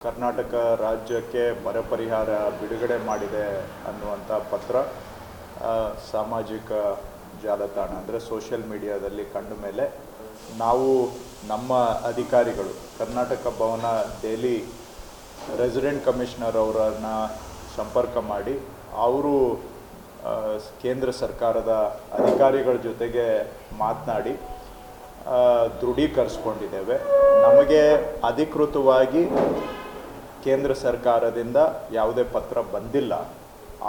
ಕರ್ನಾಟಕ ರಾಜ್ಯಕ್ಕೆ ಬರ ಪರಿಹಾರ ಬಿಡುಗಡೆ ಮಾಡಿದೆ ಅನ್ನುವಂಥ ಪತ್ರ ಸಾಮಾಜಿಕ ಜಾಲತಾಣ ಅಂದರೆ ಸೋಷಿಯಲ್ ಮೀಡಿಯಾದಲ್ಲಿ ಕಂಡ ಮೇಲೆ ನಾವು ನಮ್ಮ ಅಧಿಕಾರಿಗಳು ಕರ್ನಾಟಕ ಭವನ ಡೈಲಿ ರೆಸಿಡೆಂಟ್ ಕಮಿಷನರ್ ಅವರನ್ನು ಸಂಪರ್ಕ ಮಾಡಿ ಅವರು ಕೇಂದ್ರ ಸರ್ಕಾರದ ಅಧಿಕಾರಿಗಳ ಜೊತೆಗೆ ಮಾತನಾಡಿ ದೃಢೀಕರಿಸ್ಕೊಂಡಿದ್ದೇವೆ. ನಮಗೆ ಅಧಿಕೃತವಾಗಿ ಕೇಂದ್ರ ಸರ್ಕಾರದಿಂದ ಯಾವುದೇ ಪತ್ರ ಬಂದಿಲ್ಲ,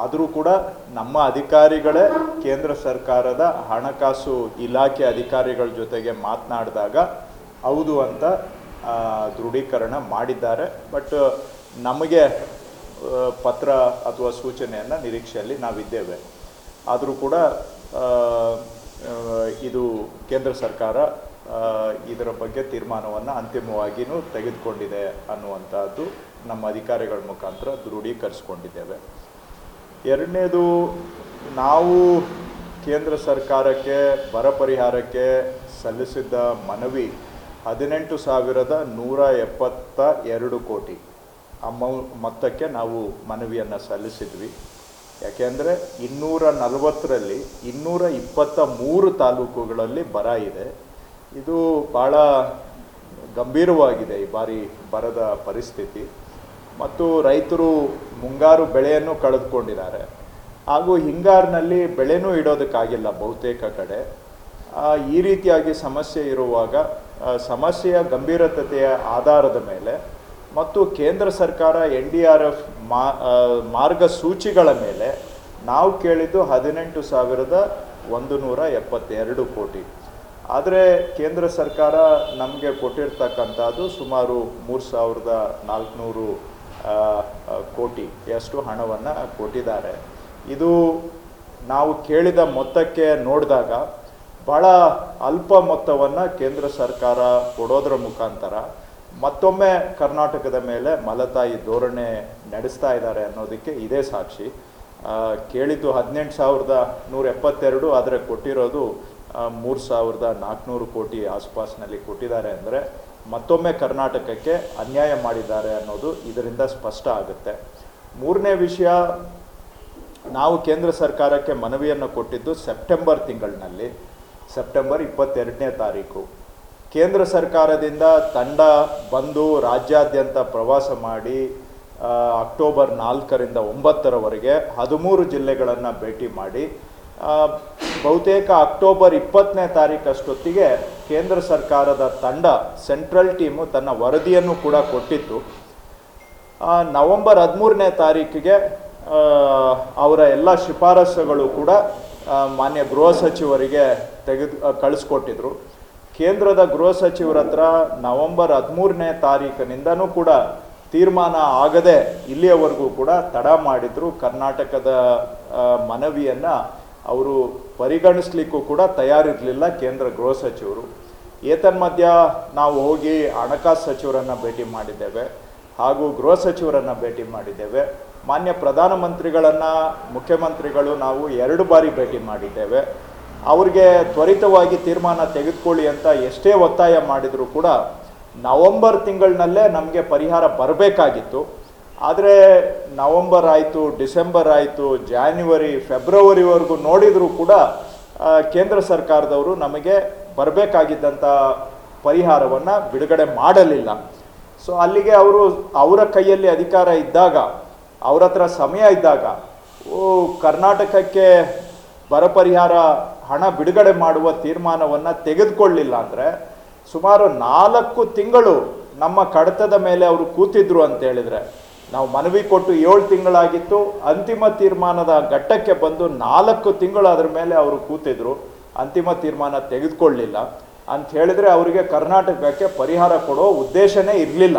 ಆದರೂ ಕೂಡ ನಮ್ಮ ಅಧಿಕಾರಿಗಳೇ ಕೇಂದ್ರ ಸರ್ಕಾರದ ಹಣಕಾಸು ಇಲಾಖೆ ಅಧಿಕಾರಿಗಳ ಜೊತೆಗೆ ಮಾತನಾಡಿದಾಗ ಹೌದು ಅಂತ ದೃಢೀಕರಣ ಮಾಡಿದ್ದಾರೆ. ಬಟ್ ನಮಗೆ ಪತ್ರ ಅಥವಾ ಸೂಚನೆಯನ್ನು ನಿರೀಕ್ಷೆಯಲ್ಲಿ ನಾವಿದ್ದೇವೆ. ಆದರೂ ಕೂಡ ಇದು ಕೇಂದ್ರ ಸರ್ಕಾರ ಇದರ ಬಗ್ಗೆ ತೀರ್ಮಾನವನ್ನು ಅಂತಿಮವಾಗಿಯೂ ತೆಗೆದುಕೊಂಡಿದೆ ಅನ್ನುವಂಥದ್ದು ನಮ್ಮ ಅಧಿಕಾರಿಗಳ ಮುಖಾಂತರ ದೃಢೀಕರಿಸ್ಕೊಂಡಿದ್ದೇವೆ. ಎರಡನೇದು, ನಾವು ಕೇಂದ್ರ ಸರ್ಕಾರಕ್ಕೆ ಬರ ಪರಿಹಾರಕ್ಕೆ ಸಲ್ಲಿಸಿದ್ದ ಮನವಿ 18,172 ಕೋಟಿ ಮೊತ್ತಕ್ಕೆ ನಾವು ಮನವಿಯನ್ನು ಸಲ್ಲಿಸಿದ್ವಿ. ಯಾಕೆಂದರೆ 240ರಲ್ಲಿ 223 ತಾಲೂಕುಗಳಲ್ಲಿ ಬರ ಇದೆ. ಇದು ಭಾಳ ಗಂಭೀರವಾಗಿದೆ ಈ ಬಾರಿ ಬರದ ಪರಿಸ್ಥಿತಿ. ಮತ್ತು ರೈತರು ಮುಂಗಾರು ಬೆಳೆಯನ್ನು ಕಳೆದುಕೊಂಡಿದ್ದಾರೆ, ಹಾಗೂ ಹಿಂಗಾರಿನಲ್ಲಿ ಬೆಳೆನೂ ಇಡೋದಕ್ಕಾಗಿಲ್ಲ ಬಹುತೇಕ ಕಡೆ. ಈ ರೀತಿಯಾಗಿ ಸಮಸ್ಯೆ ಇರುವಾಗ ಸಮಸ್ಯೆಯ ಗಂಭೀರತೆಯ ಆಧಾರದ ಮೇಲೆ ಮತ್ತು ಕೇಂದ್ರ ಸರ್ಕಾರ NDRF ಮಾರ್ಗಸೂಚಿಗಳ ಮೇಲೆ ನಾವು ಕೇಳಿದ್ದು 18,172 ಕೋಟಿ. ಆದರೆ ಕೇಂದ್ರ ಸರ್ಕಾರ ನಮಗೆ ಕೊಟ್ಟಿರ್ತಕ್ಕಂಥದ್ದು ಸುಮಾರು 3,400 ಕೋಟಿಯಷ್ಟು ಹಣವನ್ನು ಕೊಟ್ಟಿದ್ದಾರೆ. ಇದು ನಾವು ಕೇಳಿದ ಮೊತ್ತಕ್ಕೆ ನೋಡಿದಾಗ ಭಾಳ ಅಲ್ಪ ಮೊತ್ತವನ್ನು ಕೇಂದ್ರ ಸರ್ಕಾರ ಕೊಡೋದ್ರ ಮುಖಾಂತರ ಮತ್ತೊಮ್ಮೆ ಕರ್ನಾಟಕದ ಮೇಲೆ ಮಲತಾಯಿ ಧೋರಣೆ ನಡೆಸ್ತಾ ಇದ್ದಾರೆ ಅನ್ನೋದಕ್ಕೆ ಇದೇ ಸಾಕ್ಷಿ. ಕೇಳಿದ್ದು 18,172, ಆದರೆ ಕೊಟ್ಟಿರೋದು 3,400 ಕೋಟಿ ಆಸುಪಾಸಿನಲ್ಲಿ ಕೊಟ್ಟಿದ್ದಾರೆ. ಅಂದರೆ ಮತ್ತೊಮ್ಮೆ ಕರ್ನಾಟಕಕ್ಕೆ ಅನ್ಯಾಯ ಮಾಡಿದ್ದಾರೆ ಅನ್ನೋದು ಇದರಿಂದ ಸ್ಪಷ್ಟ ಆಗುತ್ತೆ. ಮೂರನೇ ವಿಷಯ, ನಾವು ಕೇಂದ್ರ ಸರ್ಕಾರಕ್ಕೆ ಮನವಿಯನ್ನು ಕೊಟ್ಟಿದ್ದು ಸೆಪ್ಟೆಂಬರ್ ತಿಂಗಳಿನಲ್ಲಿ, ಸೆಪ್ಟೆಂಬರ್ 22ನೇ ತಾರೀಕು. ಕೇಂದ್ರ ಸರ್ಕಾರದಿಂದ ತಂಡ ಬಂದು ರಾಜ್ಯಾದ್ಯಂತ ಪ್ರವಾಸ ಮಾಡಿ ಅಕ್ಟೋಬರ್ 4ರಿಂದ 9ರವರೆಗೆ 13 ಜಿಲ್ಲೆಗಳನ್ನು ಭೇಟಿ ಮಾಡಿ ಬಹುತೇಕ ಅಕ್ಟೋಬರ್ 20ನೇ ತಾರೀಕಷ್ಟೊತ್ತಿಗೆ ಕೇಂದ್ರ ಸರ್ಕಾರದ ತಂಡ ಸೆಂಟ್ರಲ್ ಟೀಮು ತನ್ನ ವರದಿಯನ್ನು ಕೂಡ ಕೊಟ್ಟಿತ್ತು. ನವೆಂಬರ್ 13ನೇ ತಾರೀಕಿಗೆ ಅವರ ಎಲ್ಲ ಶಿಫಾರಸುಗಳು ಕೂಡ ಮಾನ್ಯ ಗೃಹ ಸಚಿವರಿಗೆ ಕಳಿಸ್ಕೊಟ್ಟಿದ್ರು. ಕೇಂದ್ರದ ಗೃಹ ಸಚಿವರ ಹತ್ರ ನವೆಂಬರ್ 13ನೇ ತಾರೀಕಿನಿಂದನೂ ಕೂಡ ತೀರ್ಮಾನ ಆಗದೆ ಇಲ್ಲಿಯವರೆಗೂ ಕೂಡ ತಡ ಮಾಡಿದ್ರು. ಕರ್ನಾಟಕದ ಮನವಿಯನ್ನು ಅವರು ಪರಿಗಣಿಸ್ಲಿಕ್ಕೂ ಕೂಡ ತಯಾರಿರಲಿಲ್ಲ ಕೇಂದ್ರ ಗೃಹ ಸಚಿವರು. ಏತನ್ಮಧ್ಯ ನಾವು ಹೋಗಿ ಹಣಕಾಸು ಸಚಿವರನ್ನು ಭೇಟಿ ಮಾಡಿದ್ದೇವೆ, ಹಾಗೂ ಗೃಹ ಸಚಿವರನ್ನು ಭೇಟಿ ಮಾಡಿದ್ದೇವೆ. ಮಾನ್ಯ ಪ್ರಧಾನಮಂತ್ರಿಗಳನ್ನು ಮುಖ್ಯಮಂತ್ರಿಗಳು ನಾವು 2 ಬಾರಿ ಭೇಟಿ ಮಾಡಿದ್ದೇವೆ. ಅವ್ರಿಗೆ ತ್ವರಿತವಾಗಿ ತೀರ್ಮಾನ ತೆಗೆದುಕೊಳ್ಳಿ ಅಂತ ಎಷ್ಟೇ ಒತ್ತಾಯ ಮಾಡಿದರೂ ಕೂಡ ನವಂಬರ್ ತಿಂಗಳಿನಲ್ಲೇ ನಮಗೆ ಪರಿಹಾರ ಬರಬೇಕಾಗಿತ್ತು. ಆದರೆ ನವಂಬರ್ ಆಯಿತು, ಡಿಸೆಂಬರ್ ಆಯಿತು, ಜಾನ್ವರಿ, ಫೆಬ್ರವರಿವರೆಗೂ ನೋಡಿದರೂ ಕೂಡ ಕೇಂದ್ರ ಸರ್ಕಾರದವರು ನಮಗೆ ಬರಬೇಕಾಗಿದ್ದಂಥ ಪರಿಹಾರವನ್ನು ಬಿಡುಗಡೆ ಮಾಡಲಿಲ್ಲ. ಸೊ ಅಲ್ಲಿಗೆ ಅವರ ಕೈಯಲ್ಲಿ ಅಧಿಕಾರ ಇದ್ದಾಗ, ಅವ್ರ ಹತ್ರ ಸಮಯ ಇದ್ದಾಗ ಕರ್ನಾಟಕಕ್ಕೆ ಬರ ಪರಿಹಾರ ಹಣ ಬಿಡುಗಡೆ ಮಾಡುವ ತೀರ್ಮಾನವನ್ನು ತೆಗೆದುಕೊಳ್ಳಿಲ್ಲ ಅಂದರೆ ಸುಮಾರು 4 ತಿಂಗಳು ನಮ್ಮ ಕಡತದ ಮೇಲೆ ಅವರು ಕೂತಿದ್ರು ಅಂತ ಹೇಳಿದರೆ, ನಾವು ಮನವಿ ಕೊಟ್ಟು 7 ತಿಂಗಳಾಗಿತ್ತು, ಅಂತಿಮ ತೀರ್ಮಾನದ ಘಟ್ಟಕ್ಕೆ ಬಂದು 4 ತಿಂಗಳು ಅದರ ಮೇಲೆ ಅವರು ಕೂತಿದ್ರು, ಅಂತಿಮ ತೀರ್ಮಾನ ತೆಗೆದುಕೊಳ್ಳಲಿಲ್ಲ ಅಂತ ಹೇಳಿದರೆ ಅವರಿಗೆ ಕರ್ನಾಟಕಕ್ಕೆ ಪರಿಹಾರ ಕೊಡೋ ಉದ್ದೇಶನೇ ಇರಲಿಲ್ಲ.